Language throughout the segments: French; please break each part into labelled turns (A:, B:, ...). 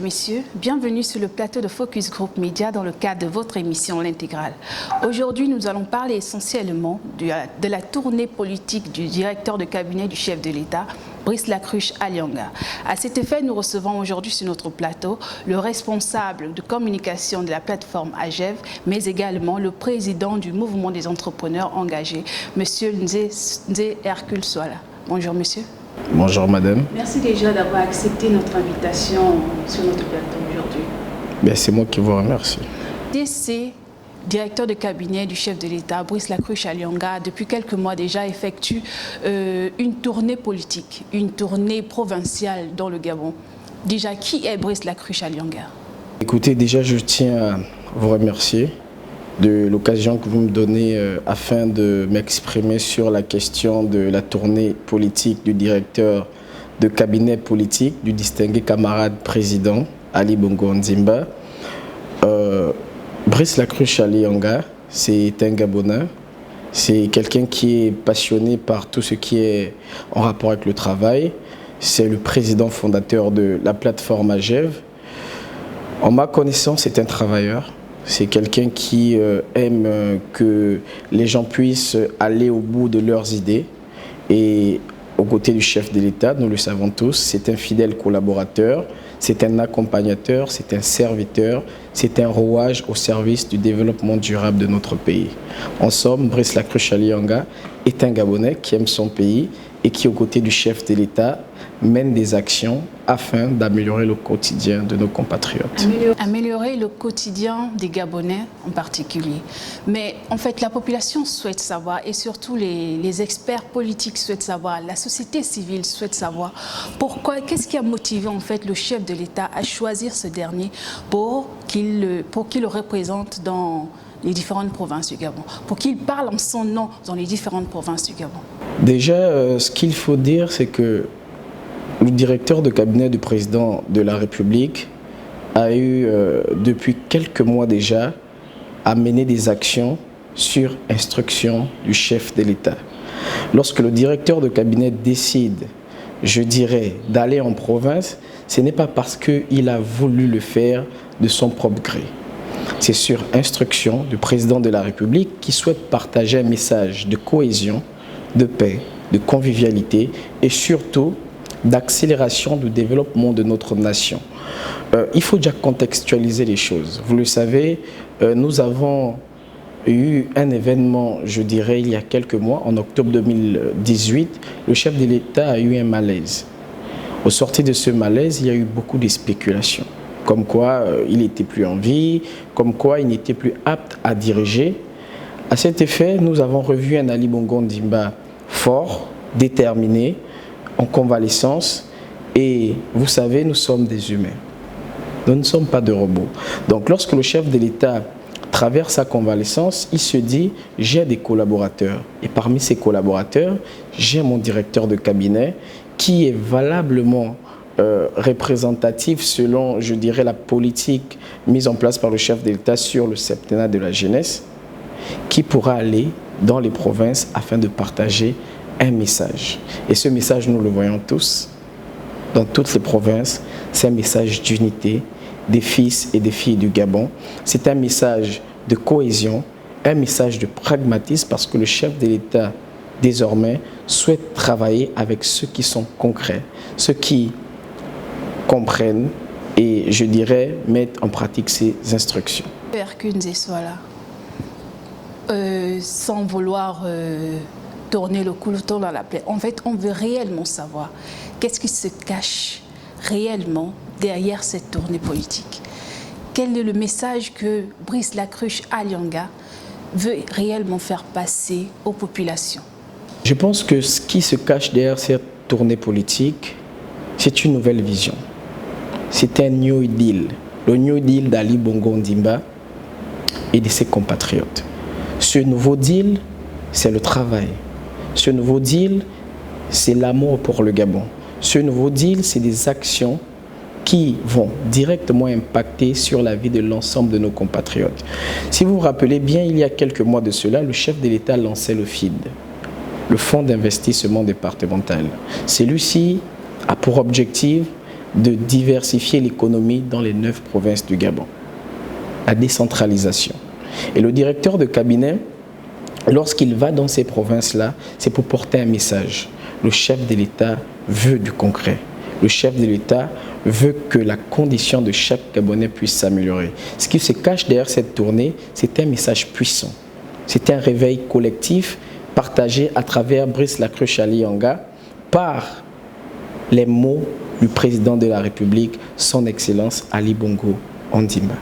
A: messieurs, bienvenue sur le plateau de Focus Group Média dans le cadre de votre émission L'Intégrale. Aujourd'hui, nous allons parler essentiellement de la tournée politique du directeur de cabinet du chef de l'État, Brice Lacruche Alianga. À cet effet, nous recevons aujourd'hui sur notre plateau le responsable de communication de la plateforme AGEV, mais également le président du mouvement des entrepreneurs engagés, M. Nzé Hercule Soala. Bonjour monsieur.
B: Bonjour madame.
A: Merci déjà d'avoir accepté notre invitation sur notre plateau aujourd'hui.
B: C'est moi qui vous remercie.
A: DC, directeur de cabinet du chef de l'État, Brice Lacruche Alianga, depuis quelques mois déjà effectue une tournée politique, une tournée provinciale dans le Gabon. Déjà, qui est Brice Lacruche Alianga?
B: Écoutez, déjà je tiens à vous remercier de l'occasion que vous me donnez afin de m'exprimer sur la question de la tournée politique du directeur de cabinet politique du distingué camarade président Ali Bongo Ondimba. Brice Lacruche Alianga, c'est un Gabonais, c'est quelqu'un qui est passionné par tout ce qui est en rapport avec le travail. C'est le président fondateur de la plateforme AGEV. En ma connaissance, c'est un travailleur. C'est quelqu'un qui aime que les gens puissent aller au bout de leurs idées. Et aux côtés du chef de l'État, nous le savons tous, c'est un fidèle collaborateur, c'est un accompagnateur, c'est un serviteur, c'est un rouage au service du développement durable de notre pays. En somme, Brice Lacruche Alianga est un Gabonais qui aime son pays et qui, aux côtés du chef de l'État, mène des actions afin d'améliorer le quotidien de nos compatriotes.
A: Améliorer le quotidien des Gabonais en particulier. Mais en fait, la population souhaite savoir, et surtout les experts politiques souhaitent savoir, la société civile souhaite savoir pourquoi, qu'est-ce qui a motivé en fait le chef de l'État à choisir ce dernier pour qu'il le représente dans les différentes provinces du Gabon, pour qu'il parle en son nom dans les différentes provinces du Gabon.
B: Déjà, ce qu'il faut dire, c'est que le directeur de cabinet du président de la République a eu, depuis quelques mois déjà, à mener des actions sur instruction du chef de l'État. Lorsque le directeur de cabinet décide, je dirais, d'aller en province, ce n'est pas parce qu'il a voulu le faire de son propre gré. C'est sur instruction du président de la République qui souhaite partager un message de cohésion, de paix, de convivialité et surtout d'accélération du développement de notre nation. Il faut déjà contextualiser les choses. Vous le savez, nous avons eu un événement, je dirais, il y a quelques mois, en octobre 2018, le chef de l'État a eu un malaise. Au sortir de ce malaise, il y a eu beaucoup de spéculations, comme quoi il n'était plus en vie, comme quoi il n'était plus apte à diriger. À cet effet, nous avons revu un Ali Bongo Ondimba fort, déterminé, en convalescence, et vous savez, nous sommes des humains. Nous ne sommes pas de robots. Donc lorsque le chef de l'État traverse sa convalescence, il se dit, j'ai des collaborateurs. Et parmi ces collaborateurs, j'ai mon directeur de cabinet qui est valablement représentatif selon, je dirais, la politique mise en place par le chef de l'État sur le septennat de la jeunesse, qui pourra aller dans les provinces afin de partager un message. Et ce message, nous le voyons tous, dans toutes les provinces, c'est un message d'unité des fils et des filles du Gabon. C'est un message de cohésion, un message de pragmatisme, parce que le chef de l'État, désormais, souhaite travailler avec ceux qui sont concrets, ceux qui comprennent et, je dirais, mettent en pratique ces instructions.
A: Hercule Nzé Soala, sans vouloir tourner le couteau dans la plaie. En fait, on veut réellement savoir qu'est-ce qui se cache réellement derrière cette tournée politique. Quel est le message que Brice Lacruche Alianga veut réellement faire passer aux populations?
B: Je pense que ce qui se cache derrière cette tournée politique, c'est une nouvelle vision. C'est un New Deal. Le New Deal d'Ali Bongo Ondimba et de ses compatriotes. Ce nouveau deal, c'est le travail. Ce nouveau deal, c'est l'amour pour le Gabon. Ce nouveau deal, c'est des actions qui vont directement impacter sur la vie de l'ensemble de nos compatriotes. Si vous vous rappelez bien, il y a quelques mois de cela, le chef de l'État lançait le FID, le Fonds d'investissement départemental. Celui-ci a pour objectif de diversifier l'économie dans les 9 provinces du Gabon. La décentralisation. Et le directeur de cabinet, lorsqu'il va dans ces provinces-là, c'est pour porter un message. Le chef de l'État veut du concret. Le chef de l'État veut que la condition de chaque Gabonais puisse s'améliorer. Ce qui se cache derrière cette tournée, c'est un message puissant. C'est un réveil collectif partagé à travers Brice Lacruche Alianga par les mots du président de la République, son Excellence Ali Bongo Ondimba.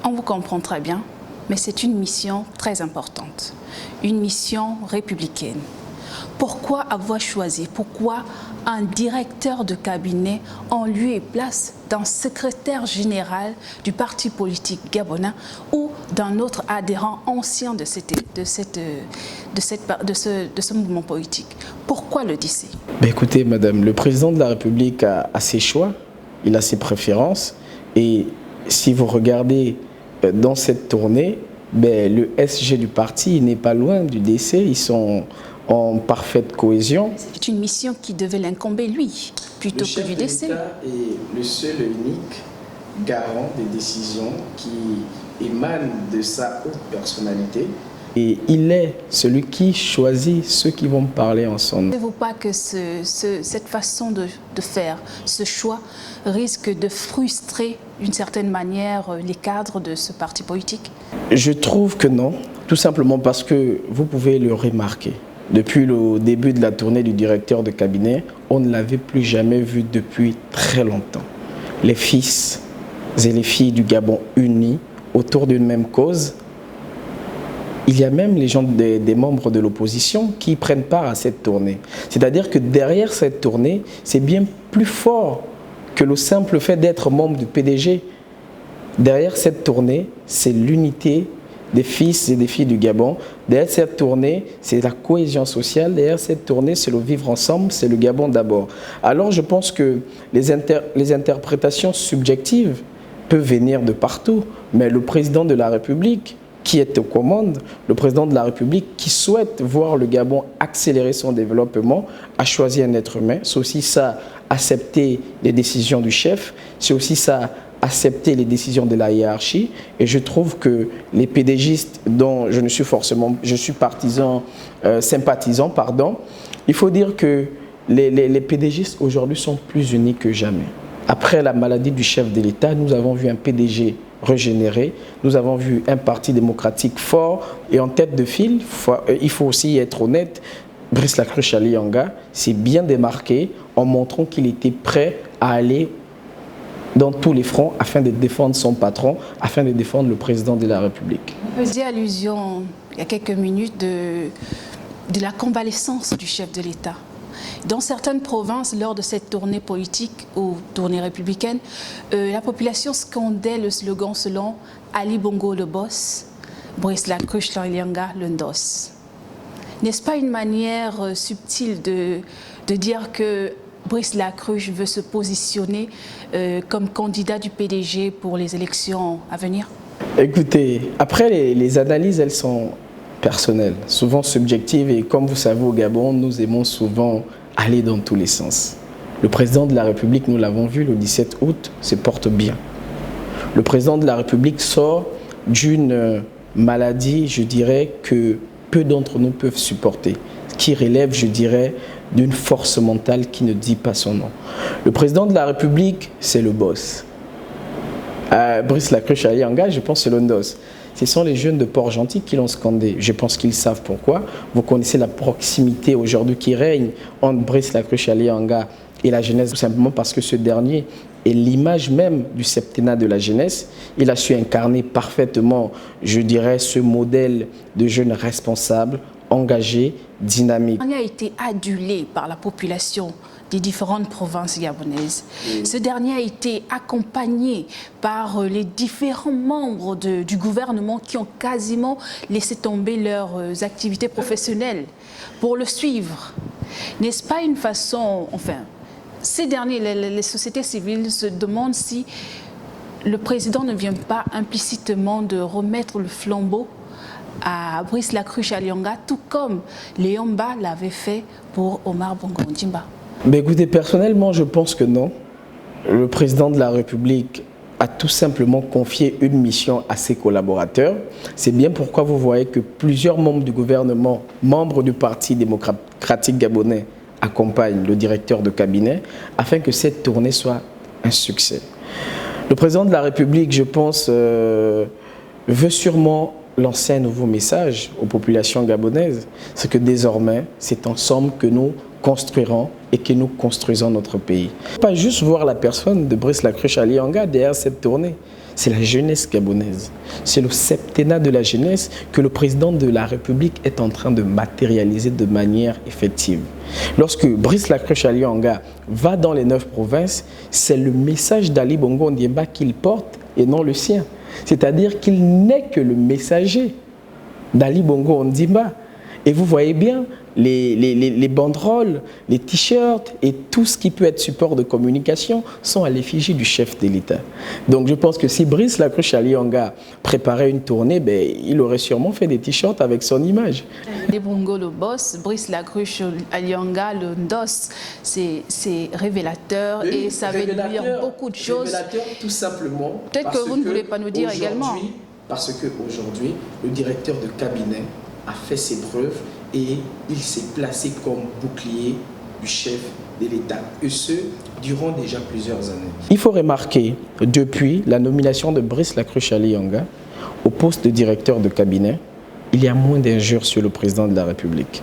A: On vous comprend très bien, mais c'est une mission très importante, une mission républicaine. Pourquoi avoir choisi, pourquoi un directeur de cabinet en lieu et place d'un secrétaire général du parti politique gabonais ou d'un autre adhérent ancien de ce mouvement politique? Pourquoi le DC?
B: Écoutez, madame, le président de la République a ses choix, il a ses préférences, et si vous regardez dans cette tournée, le SG du parti n'est pas loin du DC, ils sont en parfaite cohésion.
A: C'est une mission qui devait l'incomber lui, plutôt que du DC.
B: Le chef de l'État est le seul et unique garant des décisions qui émanent de sa haute personnalité. Et il est celui qui choisit ceux qui vont parler ensemble.
A: Ne pensez-vous pas que cette façon de faire, ce choix, risque de frustrer d'une certaine manière les cadres de ce parti politique?
B: Je trouve que non, tout simplement parce que vous pouvez le remarquer. Depuis le début de la tournée du directeur de cabinet, on ne l'avait plus jamais vu depuis très longtemps. Les fils et les filles du Gabon unis autour d'une même cause. Il y a même les gens des membres de l'opposition qui prennent part à cette tournée. C'est-à-dire que derrière cette tournée, c'est bien plus fort que le simple fait d'être membre du PDG. Derrière cette tournée, c'est l'unité des fils et des filles du Gabon. Derrière cette tournée, c'est la cohésion sociale. Derrière cette tournée, c'est le vivre ensemble, c'est le Gabon d'abord. Alors je pense que les interprétations subjectives peuvent venir de partout, mais le président de la République, qui est aux commandes, le président de la République qui souhaite voir le Gabon accélérer son développement, a choisi un être humain. C'est aussi ça, accepter les décisions du chef. C'est aussi ça, accepter les décisions de la hiérarchie. Et je trouve que les PDGistes, dont je suis sympathisant, pardon, il faut dire que les PDGistes aujourd'hui sont plus unis que jamais. Après la maladie du chef de l'État, nous avons vu un PDG régénéré, nous avons vu un parti démocratique fort et en tête de file, il faut aussi être honnête, Brice Lacruche Alianga s'est bien démarqué en montrant qu'il était prêt à aller dans tous les fronts afin de défendre son patron, afin de défendre le président de la République.
A: Vous faisiez allusion il y a quelques minutes de la convalescence du chef de l'État. Dans certaines provinces, lors de cette tournée politique ou tournée républicaine, la population scandait le slogan selon Ali Bongo le boss, Brice Lacruche Alianga le ndos. N'est-ce pas une manière subtile de dire que Brice Lacruche veut se positionner comme candidat du PDG pour les élections à venir? Écoutez,
B: après les analyses, elles sont personnelles, souvent subjectives, et comme vous savez au Gabon, nous aimons souvent aller dans tous les sens. Le président de la République, nous l'avons vu le 17 août, se porte bien. Le président de la République sort d'une maladie, je dirais, que peu d'entre nous peuvent supporter, qui relève, je dirais, d'une force mentale qui ne dit pas son nom. Le président de la République, c'est le boss. Brice Lacruche Alianga, je pense que c'est le ndos. Ce sont les jeunes de Port-Gentil qui l'ont scandé. Je pense qu'ils savent pourquoi. Vous connaissez la proximité aujourd'hui qui règne entre Brice Lacruche Alianga et la jeunesse, tout simplement parce que ce dernier est l'image même du septennat de la jeunesse. Il a su incarner parfaitement, je dirais, ce modèle de jeunes responsables, engagés, dynamiques.
A: Il a été adulé par la population des différentes provinces gabonaises. Ce dernier a été accompagné par les différents membres du gouvernement qui ont quasiment laissé tomber leurs activités professionnelles pour le suivre. N'est-ce pas une façon, enfin, ces derniers, les sociétés civiles se demandent si le président ne vient pas implicitement de remettre le flambeau à Brice Lacruche Alianga, tout comme Léon Mba l'avait fait pour Omar Bongo Ondimba.
B: Écoutez, personnellement, je pense que non. le président de la République a tout simplement confié une mission à ses collaborateurs. C'est bien pourquoi vous voyez que plusieurs membres du gouvernement, membres du Parti démocratique gabonais, accompagnent le directeur de cabinet afin que cette tournée soit un succès. Le président de la République, je pense, veut sûrement lancer un nouveau message aux populations gabonaises. C'est que désormais, c'est ensemble que nous construirons et que nous construisons notre pays. Pas juste voir la personne de Brice Lacruche Alianga derrière cette tournée. C'est la jeunesse gabonaise. C'est le septennat de la jeunesse que le président de la République est en train de matérialiser de manière effective. Lorsque Brice Lacruche Alianga va dans les 9 provinces, c'est le message d'Ali Bongo Ondimba qu'il porte et non le sien. C'est-à-dire qu'il n'est que le messager d'Ali Bongo Ondimba. Et vous voyez bien, les banderoles, les t-shirts et tout ce qui peut être support de communication sont à l'effigie du chef de l'État. Donc je pense que si Brice Lacruche Alianga préparait une tournée, il aurait sûrement fait des t-shirts avec son image.
A: Ali Bongo le boss, Brice Lacruche Alianga le ndos, c'est révélateur et ça veut dire beaucoup de choses.
B: Révélateur tout simplement.
A: Peut-être que vous ne voulez pas nous dire également.
B: Parce qu'aujourd'hui, le directeur de cabinet a fait ses preuves et il s'est placé comme bouclier du chef de l'État, et ce, durant déjà plusieurs années. Il faut remarquer, depuis la nomination de Brice Lacruche Alianga au poste de directeur de cabinet, il y a moins d'injures sur le président de la République.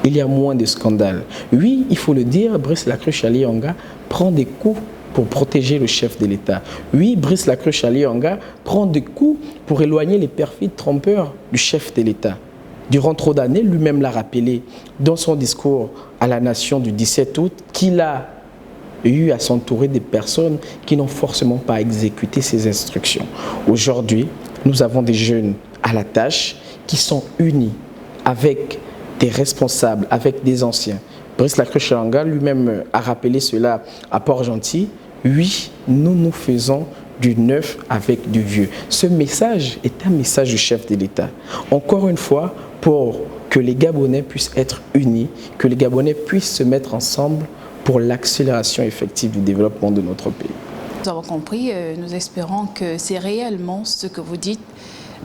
B: Il y a moins de scandales. Oui, il faut le dire, Brice Lacruche Alianga prend des coups pour protéger le chef de l'État. Oui, Brice Lacruche Alianga prend des coups pour éloigner les perfides trompeurs du chef de l'État. Durant trop d'années, lui-même l'a rappelé dans son discours à la nation du 17 août qu'il a eu à s'entourer des personnes qui n'ont forcément pas exécuté ses instructions. Aujourd'hui, nous avons des jeunes à la tâche qui sont unis avec des responsables, avec des anciens. Brice Lacruche Alianga lui-même a rappelé cela à Port-Gentil. Oui, nous faisons du neuf avec du vieux. Ce message est un message du chef de l'État. Encore une fois, pour que les Gabonais puissent être unis, que les Gabonais puissent se mettre ensemble pour l'accélération effective du développement de notre pays.
A: Nous avons compris, nous espérons que c'est réellement ce que vous dites,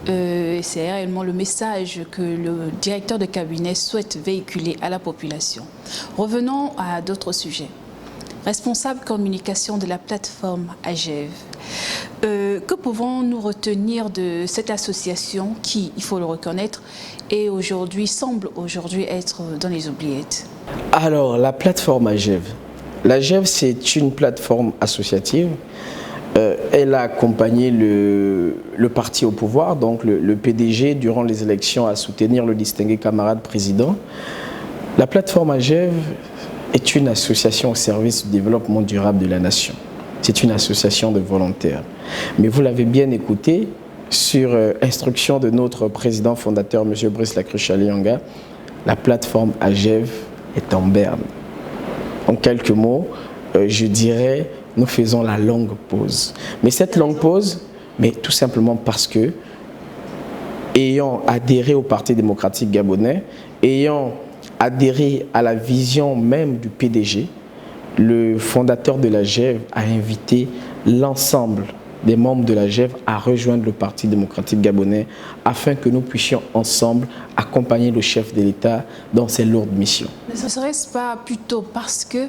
A: c'est réellement le message que le directeur de cabinet souhaite véhiculer à la population. Revenons à d'autres sujets. Responsable communication de la plateforme AGEV. Que pouvons-nous retenir de cette association qui, il faut le reconnaître, semble aujourd'hui être dans les oubliettes?
B: Alors, la plateforme AGEV. L'AGEV, c'est une plateforme associative. Elle a accompagné le parti au pouvoir, donc le PDG, durant les élections, à soutenir le distingué camarade président. La plateforme AGEV est une association au service du développement durable de la nation. C'est une association de volontaires. Mais vous l'avez bien écouté, sur instruction de notre président fondateur, M. Brice Lacruche Alianga, la plateforme AGEV est en berne. En quelques mots, je dirais, nous faisons la longue pause. Mais cette longue pause, tout simplement parce que, ayant adhéré au Parti démocratique gabonais, ayant adhéré à la vision même du PDG, le fondateur de la GEV a invité l'ensemble des membres de la GEV à rejoindre le Parti démocratique gabonais afin que nous puissions ensemble accompagner le chef de l'État dans ses lourdes missions.
A: Ne serait-ce pas plutôt parce que,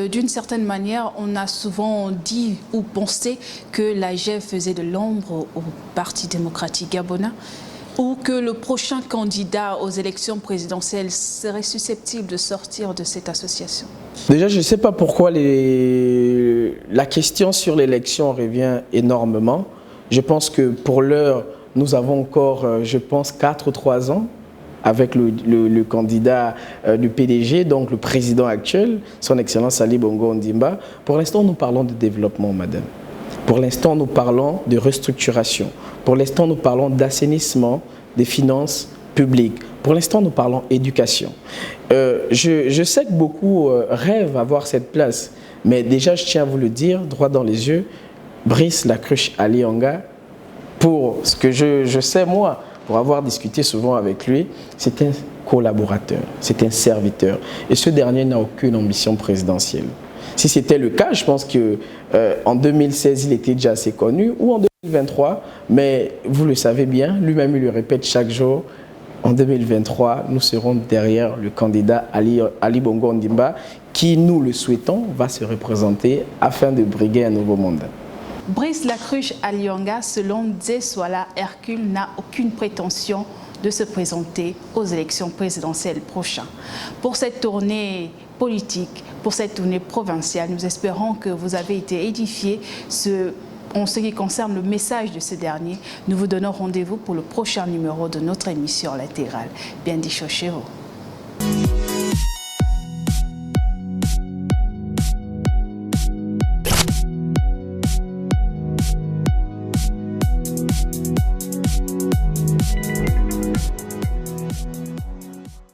A: d'une certaine manière, on a souvent dit ou pensé que la GEV faisait de l'ombre au Parti démocratique gabonais, ou que le prochain candidat aux élections présidentielles serait susceptible de sortir de cette association?
B: Déjà, je ne sais pas pourquoi la question sur l'élection revient énormément. Je pense que pour l'heure, nous avons encore, je pense, 4 ou 3 ans avec le candidat du PDG, donc le président actuel, son Excellence Ali Bongo Ondimba. Pour l'instant, nous parlons de développement, madame. Pour l'instant, nous parlons de restructuration. Pour l'instant, nous parlons d'assainissement des finances publiques. Pour l'instant, nous parlons éducation. Je sais que beaucoup rêvent avoir cette place, mais déjà, je tiens à vous le dire, droit dans les yeux, Brice Lacruche Alianga, pour ce que je sais moi, pour avoir discuté souvent avec lui, c'est un collaborateur, c'est un serviteur. Et ce dernier n'a aucune ambition présidentielle. Si c'était le cas, je pense qu'en 2016, il était déjà assez connu, ou en 2023, mais vous le savez bien, lui-même il le répète chaque jour, en 2023, nous serons derrière le candidat Ali Bongo Ondimba, qui, nous le souhaitons, va se représenter afin de briguer un nouveau monde.
A: Brice Lacruche Alionga, selon Dzeswala Hercule, n'a aucune prétention de se présenter aux élections présidentielles prochaines. Pour cette tournée politique, pour cette tournée provinciale, nous espérons que vous avez été édifiés en ce qui concerne le message de ce dernier. Nous vous donnons rendez-vous pour le prochain numéro de notre émission L'Intégrale. Bien dit chez vous.